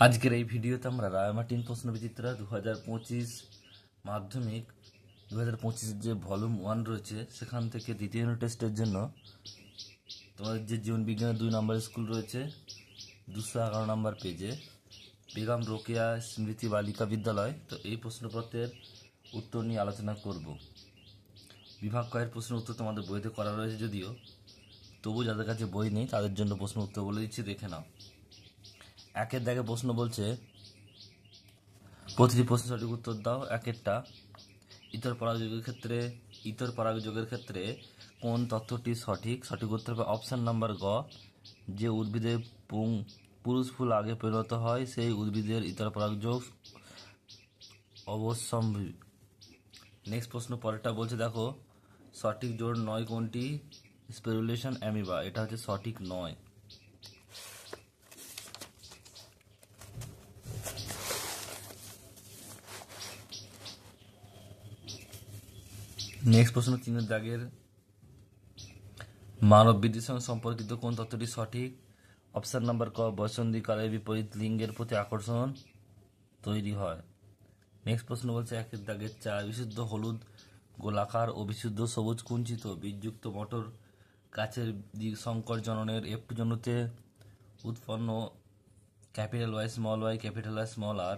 আজকের এই ভিডিওতে আমরা রায়মার্টিন প্রশ্নবিচিত্রা 2025 মাধ্যমিক 2025 যে ভলিউম 1 রয়েছে সেখান থেকে দ্বিতীয় ইউনিট টেস্টের জন্য তোমাদের যে জীবন বিজ্ঞানের 2 নম্বর স্কুল রয়েছে 211 নম্বর পেজে বেগম রোকেয়া স্মৃতি বালিকা বিদ্যালয়, তো এই প্রশ্নপত্রের উত্তর নিয়ে আলোচনা করব। বিভাগ কয়ের প্রশ্নের উত্তর তোমাদের বইতে করা রয়েছে, যদিও তবু যাদের কাছে বই নেই তাদের জন্য প্রশ্ন উত্তর বলে দিচ্ছি, দেখে নাও। একের দাগে প্রশ্ন বলছে, প্রতিটি প্রশ্ন সঠিক উত্তর দাও। একেরটা, ইতর পরাগযোগের ক্ষেত্রে কোন তথ্যটি সঠিক? সঠিক উত্তর হবে অপশন নাম্বার গ, যে উদ্ভিদে পুরুষ ফুল আগে পরিণত হয় সেই উদ্ভিদের ইতর পরাগযোগ অবশ্যম্ভাবী। নেক্সট প্রশ্ন পরেরটা বলছে, দেখো সঠিক জোড় নয় কোনটি? স্পেরুলেশন অ্যামিবা, এটা হচ্ছে সঠিক নয়। নেক্সট প্রশ্ন তিনের দাগের, মানব বৃদ্ধির সঙ্গে সম্পর্কিত কোন তথ্যটি সঠিক? অপশন নাম্বার ক, বসন্তীকালে বিপরীত লিঙ্গের প্রতি আকর্ষণ তৈরি হয়। নেক্সট প্রশ্ন বলছে একের দাগের 4, বিশুদ্ধ হলুদ গোলাকার ও বিশুদ্ধ সবুজ কুঞ্চিত বীজযুক্ত মটর গাছের সংকর জননের F2 জনুতে উৎপন্ন capital Y small Y capital Y small R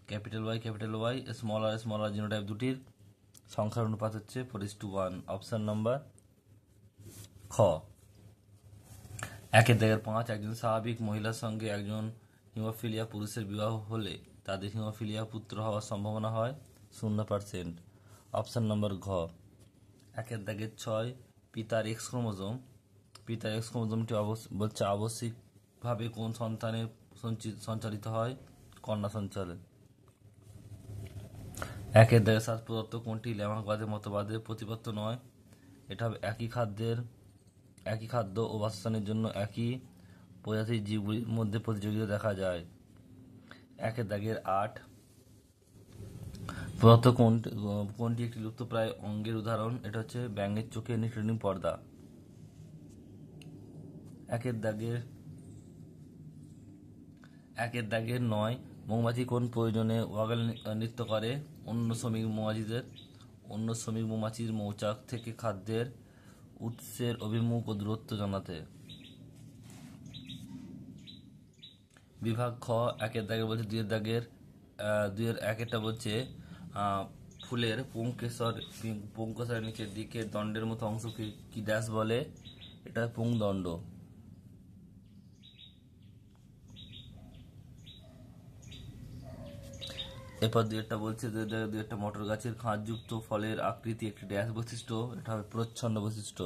capital Y small R genotype দুটির সংখ্যার অনুপাত হচ্ছে 4:1। অপশন নাম্বার খ। একের দাগের 5, একজন স্বাভাবিক মহিলার সঙ্গে একজন হিমোফিলিয়া পুরুষের বিবাহ হলে তাদের হিমোফিলিয়া পুত্র হওয়ার সম্ভাবনা হয় 0%। অপশন নাম্বার ঘ। একের দাগের 6, পিতার এক্স ক্রোমোজোমটি বলছে আবশ্যিকভাবে কোন সন্তানে সঞ্চালিত হয়? কন্যা সঞ্চালে। একের দাগের 7, প্রদত্ত কোনটি ল্যামার্কবাদের মতবাদের প্রতিপত্ত নয়? এটা হবে একই খাদ্য ও বাসস্থানের জন্য একই প্রজাতির জীবগুলির মধ্যে প্রতিযোগিতা দেখা যায়। একের দাগের 8, প্রদত্ত কোনটি একটি লুপ্তপ্রায় অঙ্গের উদাহরণ? এটা হচ্ছে ব্যাঙের চোখে নিউট্রিনিং পর্দা। একের দাগের 9, মৌমাছি কোন প্রয়োজনে ওয়াগল নৃত্য করে? অন্য শ্রমিক মৌমাছির মৌচাক থেকে খাদ্যের উৎসের অভিমুখ ও দূরত্ব জানাতে। বিভাগ খ। একের দাগের বলছে, দুইয়ের একেরটা বলছে ফুলের পুংকেশরের নিচের দিকে দণ্ডের মতো অংশকে কি ড্যাশ বলে? এটা পুংদণ্ড। এরপর দুইটা বলছে, দুইটা মটর গাছের খাঁজযুক্ত ফলের আকৃতি একটি ড্যাশ বৈশিষ্ট্য? এটা হবে প্রচ্ছন্ন বৈশিষ্ট্য।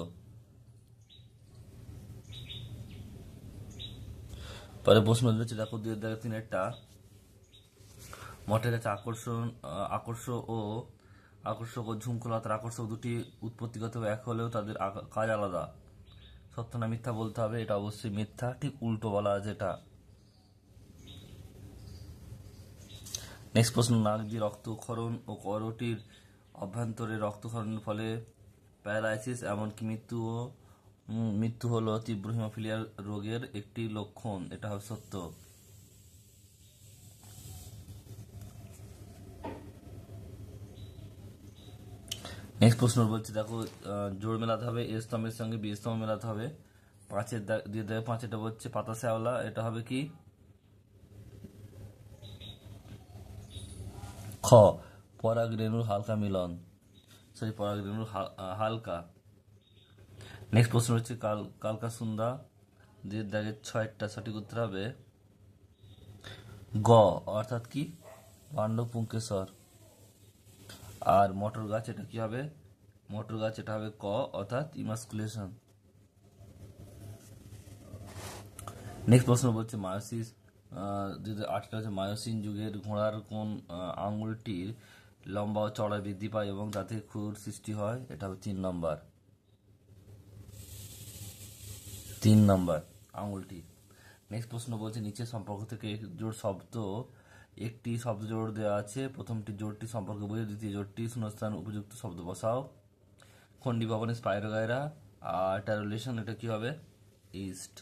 পরে প্রশ্ন রয়েছে, দেখো 2-3 মটের কাছে আকর্ষক ও ঝুমকোলতার আকর্ষক দুটি উৎপত্তিগতভাবে এক হলেও তাদের কাজ আলাদা। সত্য না মিথ্যা বলতে হবে। এটা অবশ্যই মিথ্যা, ঠিক উল্টো বলা আছে এটা। নেক্সট প্রশ্ন, নাক দিয়ে রক্তক্ষরণ ও করোটির অভ্যন্তরে রক্তক্ষরণের ফলে প্যারালাইসিস এমনকি মৃত্যু হলো তীব্র হিমোফিলিয়া রোগের একটি লক্ষণ। এটা হবে সত্য। নেক্সট প্রশ্ন বলছে, দেখো জোড় মেলাতে হবে এ স্তম্ভের সঙ্গে বি স্তম্ভ মেলাতে হবে। 5 বলছে পাতা শ্যাওলা, এটা হবে কি? খ, পরাগরেণুর হালকা মিলন, পরাগরেণুর হালকা। নেক্সট প্রশ্ন হচ্ছে কালকা সুন্দা, 6 সঠিক উত্তর হবে গ, অর্থাৎ কি? পাণ্ডব পুংকেশর। আর মটর গাছ, এটা কি হবে? মটর গাছ এটা হবে ক, অর্থাৎ ইমাস্কুলেশন। নেক্সট প্রশ্ন বলছে মায়োসিস, 2008 হচ্ছে মায়োসিন যুগের ঘোড়ার কোন আঙুলটির লম্বা ও চড়া বৃদ্ধি পায় এবং তাতে ক্ষুর সৃষ্টি হয়? এটা হবে 3 নম্বর আঙুলটি। নেক্সট প্রশ্ন বলছে, নিচের সম্পর্ক থেকে একটি শব্দ জোড় দেওয়া আছে, প্রথমটি জোড়টি সম্পর্কে বোঝে, দ্বিতীয় জোড়টি শূন্যস্থান উপযুক্ত শব্দ বসাও। খন্ডি ভবনের স্পাইরোগাইরা আর ট্যারুলেশন, এটা কি হবে? ইস্ট।